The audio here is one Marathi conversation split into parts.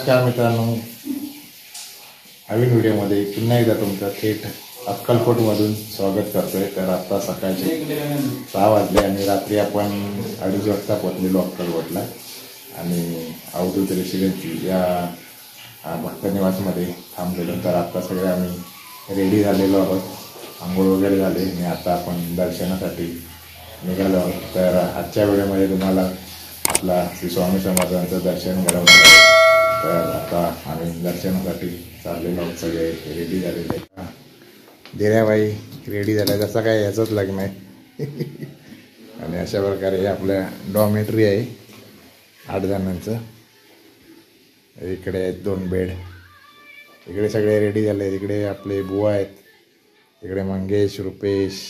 नमस्कार मित्रांनो, नवीन व्हिडिओमध्ये पुन्हा एकदा तुमचं थेट अक्कलकोटमधून स्वागत करतोय. तर आता सकाळचे 6 वाजले आणि रात्री आपण 2:30 वाजता पोहोचलेलो अक्कलकोटला आणि अवधूत रेसिडेन्सी या भक्तनिवासमध्ये थांबलेलो. तर आता सगळे आम्ही रेडी झालेलो आहोत, आंघोळ वगैरे झाले आणि आता आपण दर्शनासाठी निघालो आहोत. तर आजच्या व्हिडिओमध्ये तुम्हाला आपला श्री स्वामी समर्थांचं दर्शन घडवणार आहे. तर आता आम्ही दर्शनासाठी चाललेलो आहोत, सगळे रेडी झालेले. दिऱ्याबाई रेडी झाल्या, जसं काय याचंच लग्न आहे. आणि अशा प्रकारे आपल्या डॉमेट्री आहे 8 जणांचं. इकडे आहेत 2 बेड, इकडे सगळे रेडी झाले. इकडे आपले बुवा आहेत, इकडे मंगेश, रुपेश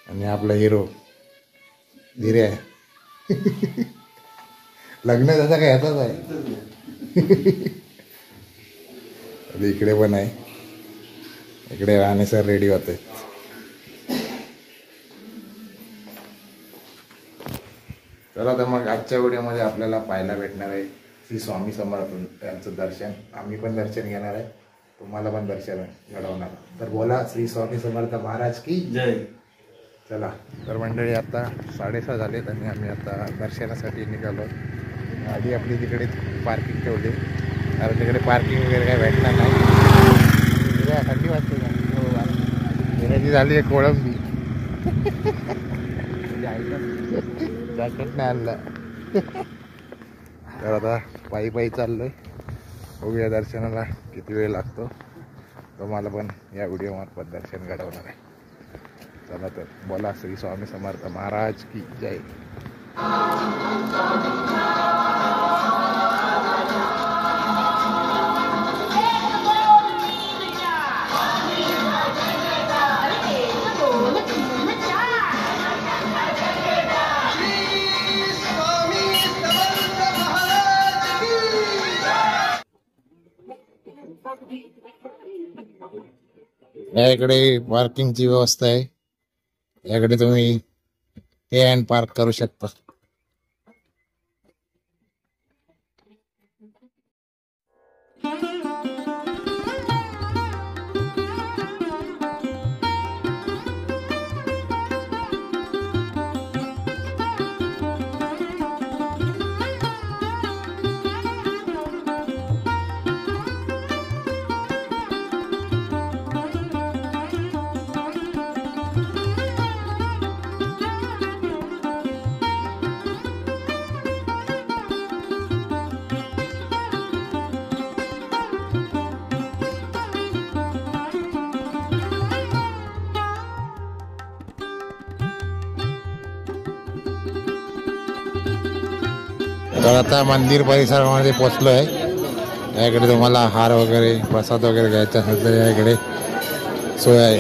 आणि आपला हिरो दिऱ्या. लग्न जसं काय याचाच आहे. इकडे पण आहे, इकडे राणे सर रेडी होते. चला तर मग आजच्या व्हिडिओमध्ये आपल्याला पाहायला भेटणार आहे श्री स्वामी समर्थ यांचं दर्शन. आम्ही पण दर्शन घेणार आहे, तुम्हाला पण दर्शन घडवणार. तर बोला श्री स्वामी समर्थ महाराज की जय. चला तर मंडळी, आता 6:30 झालेत आणि आम्ही आता दर्शनासाठी निघालो. आधी आपली तिकडे पार्किंग ठेवली, कारण तिकडे पार्किंग वगैरे काय भेटणार नाही. थंडी वाजते का येण्याची झाली आहे कोळंबी. जॅकेट नाही आणलं. तर आता पायी चाललोय, बघूया दर्शनाला किती वेळ लागतो. तुम्हाला पण या व्हिडिओमार्फत दर्शन घडवणार आहे. चला तर बोला श्री स्वामी समर्थ महाराज की जय. याकडे पार्किंगची व्यवस्था आहे, याकडे तुम्ही पे अँड पार्क करू शकता. तर आता मंदिर परिसरामध्ये पोचलो आहे. याकडे तुम्हाला हार वगैरे प्रसाद वगैरे घ्यायचा असेल तर याकडे सोय आहे.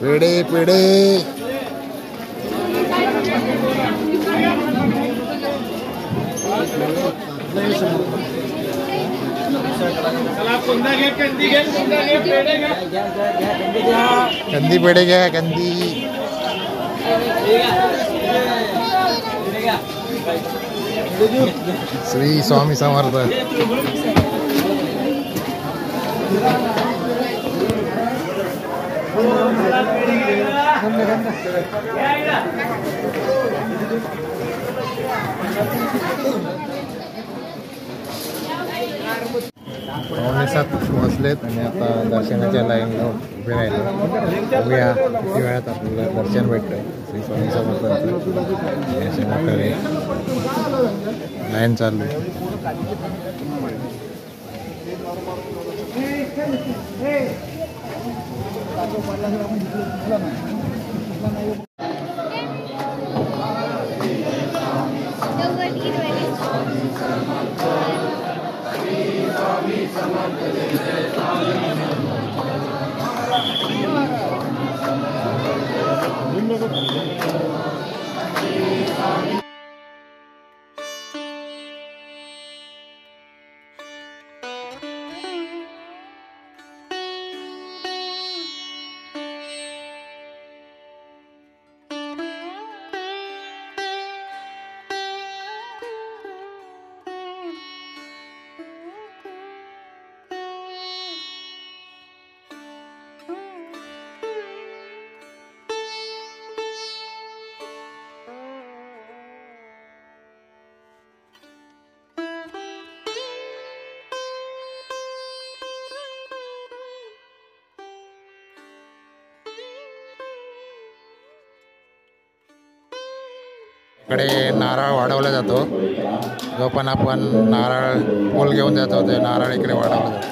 पेढे पेढे कंदी पेढे घ्या, कंदी. श्री स्वामी समर्थ. बसलेत आणि आता दर्शनाच्या लाईनला उभे राहिले. बघूया किती वेळात आपल्याला दर्शन भेटतंय श्री स्वामी समर्थांचं. अशा प्रकारे लाईन चालू आहे. इकडे नारळ वाढवला जातो. जो पण आपण नारळ फूल घेऊन जातो ते नारळ इकडे वाढवला जातो.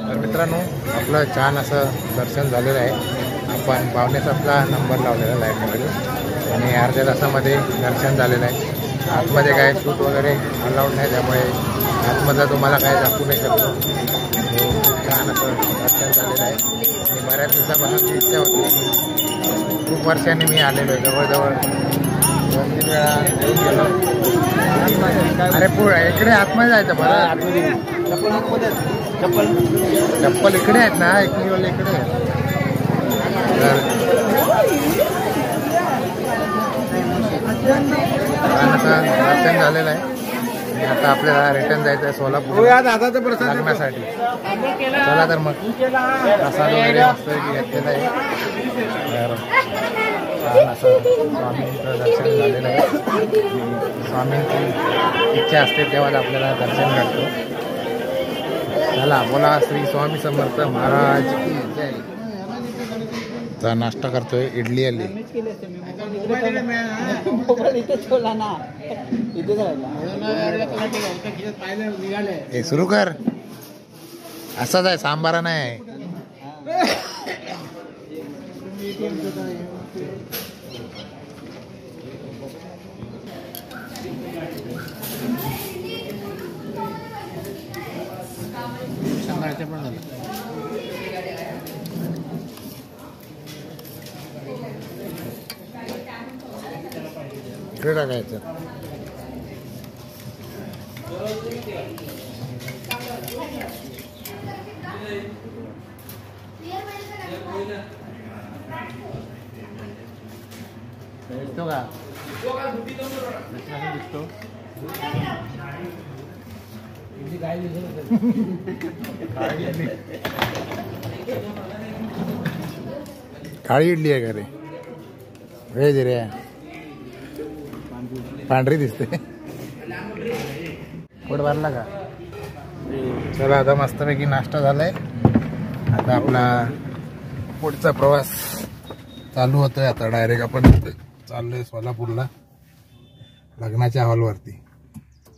तर मित्रांनो, आपलं छान असं दर्शन झालेलं आहे. आपण 5:15ला नंबर लावलेला लाईनमध्ये आणि अर्ध्या तासामध्ये दर्शन झालेलं आहे. आतमध्ये काय शूट वगैरे अलाउड नाही, त्यामुळे आतमधलं तुम्हाला काय दाखवू नाही शकतो. छान असं दर्शन झालेलं आहे आणि बऱ्याच दिवसापासून इच्छा होती. खूप वर्षांनी मी आलेलो आहे. जवळजवळ 2-3 वेळा येऊन गेलो. अरे पुढे इकडे आतमध्ये जायचं बरं. चप्पल इकडे आहेत ना, इकडे इकडे आहेत. तर छान असं दर्शन झालेलं आहे आणि आता आपल्याला रिटर्न जायचं आहे सोलापूर लग्नासाठी. चला तर मग प्रसाद वगैरे मस्त घेतलेला आहे. तर छान असं स्वामींचं दर्शन झालेलं आहे. स्वामींची इच्छा असते तेव्हाच आपल्याला दर्शन घडतो. चला बोला श्री स्वामी समर्थ महाराज की जय. चा नाश्ता करतोय. इडली आली. हे सुरू कर. असाच आहे, सांबारा नाही आहे. पण झालं. इकडे टाकायचं. दिसतो का? दिसतो. काळी इडली आहे का रे? व्हेज रे, पांढरी दिसते. पोट भरला का? चला आता मस्तपैकी नाश्ता झालाय. आता आपला पुढचा प्रवास चालू होतोय. आता डायरेक्ट आपण चाललोय सोलापूरला लग्नाच्या हॉलवरती.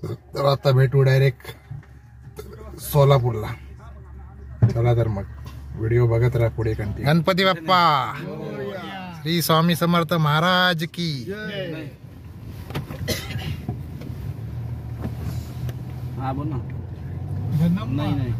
तर आता भेटू डायरेक्ट सोलापूरला. चला तर मग व्हिडिओ बघत राहा पुढे कंटिन्यू. गणपती बाप्पा श्री स्वामी समर्थ महाराज की. हा बोल ना. नाही नाही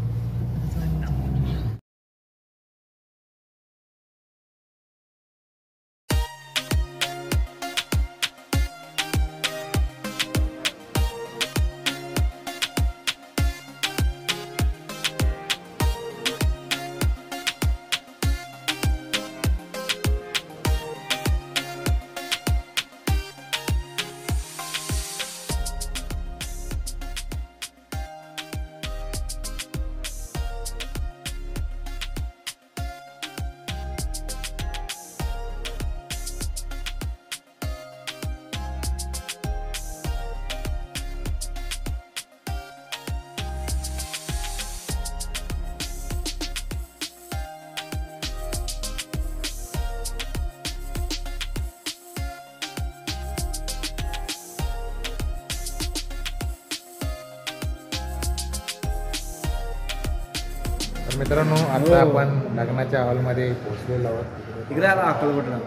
तर मित्रांनो, आता आपण लग्नाच्या हॉलमध्ये पोहोचलेलो आहोत. इकडे आला अक्कलकोटला.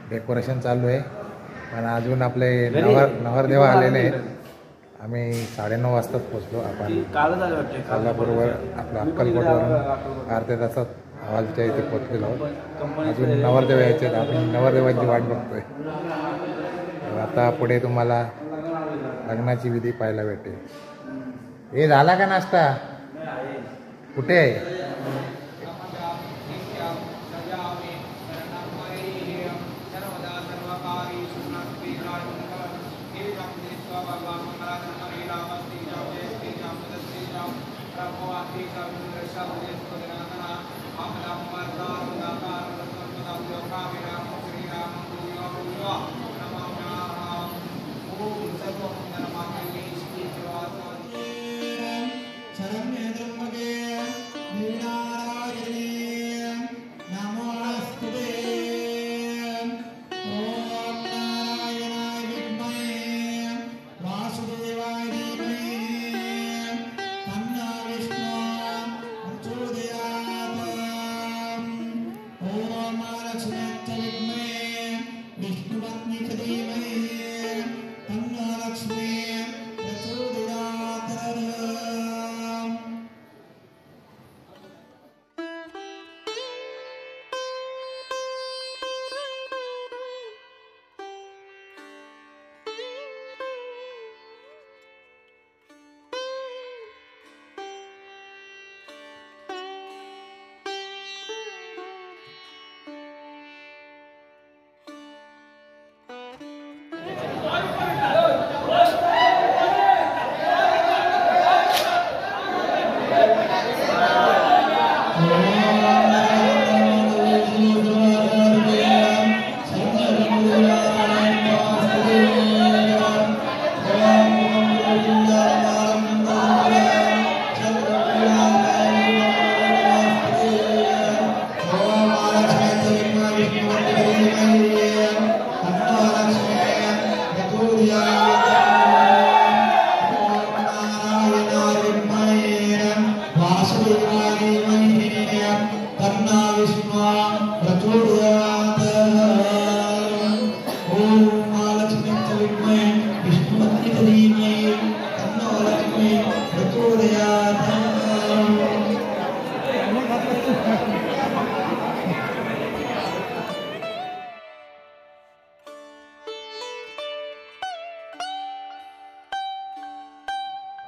डेकोरेशन चालू आहे, पण अजून आपले नवरदेव आलेले आहेत. आम्ही 9:30 वाजताच पोहोचलो. आपण सोलापूरवर आपलं अक्कलकोटवरून अर्ध्या तासात हॉलच्या इथे पोहोचलेलो आहोत. अजून नवरदेव यायचे आहेत. आपण नवरदेवांची वाट बघतोय. आता पुढे तुम्हाला लग्नाची विधी पाहायला भेटेल. हे झाला का नाश्ता? कुठे आहे?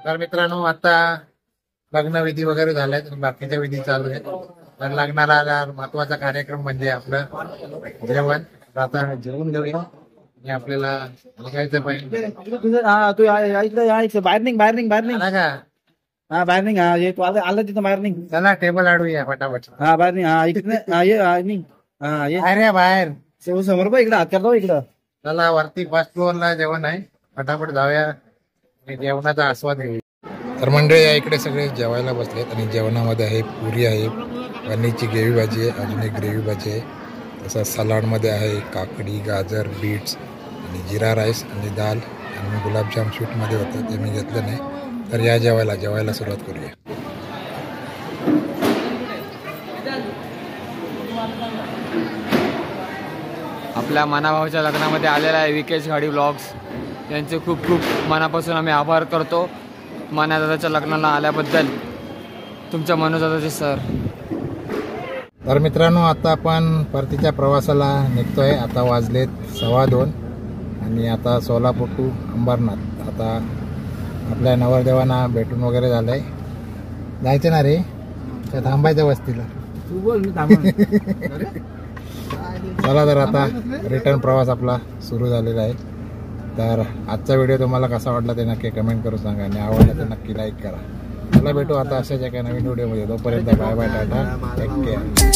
तर मित्रांनो आता लग्नविधी वगैरे झालाय बाकीच्या विधी चालू आहेत. तर लग्नाला आल्यावर महत्वाचा कार्यक्रम म्हणजे आपलं जेवण. तर आता जेवण घेऊया आणि आपल्याला निघायचं पाहिजे हा तू इकडे यायचं बाहेर निघ आला का? हा बाहेर निघ हा तू आलं तिथं बाहेर निघ चला टेबल आडूया फटाफट. हा बाहेर निघ हा इकडे निघ हा ये अरे बाहेर समोर बघ इकडं हात करतो इकडं. चला वरती फर्स्ट फ्लोअरला जेवण आहे, फटाफट जाऊया आणि जेवणाचा आस्वाद घेऊया. तर मंडळी या इकडे सगळे जेवायला बसलेत आणि जेवणामध्ये आहे पुरी आहे, पनीरची ग्रेव्ही भाजी आहे, अजून एक ग्रेव्ही भाजी आहे. तसं सलाडमध्ये आहे काकडी, गाजर, बीट्स आणि जिरा राईस आणि दाल आणि गुलाबजाम स्वीटमध्ये होतं ते मी घेतलं नाही. तर या जेवायला सुरुवात करूया. आपल्या मनाभावाच्या लग्नामध्ये आलेला आहे विकेश घाडी व्लॉग्स. यांचे खूप खूप मनापासून आम्ही आभार करतो मानादादाच्या लग्नाला आल्याबद्दल. तुमच्या मनोदादाचे सर. तर मित्रांनो आता आपण परतीच्या प्रवासाला निघतोय. आता वाजलेत 2:15 आणि आता सोलापूर टू अंबरनाथ. आता आपल्या नवरदेवांना भेटून वगैरे झालंय. जायचं ना रे, त्या थांबायच्या वस्तीला. तू बोल मी थांबून. चला तर आता रिटर्न प्रवास आपला सुरू झालेला आहे. तर आजचा व्हिडिओ तुम्हाला कसा वाटला ते नक्की कमेंट करून सांगा आणि आवडला तर नक्की लाईक करा. चला भेटू आता अशाच एका नवीन व्हिडिओमध्ये. तोपर्यंत bye bye, tata, take care.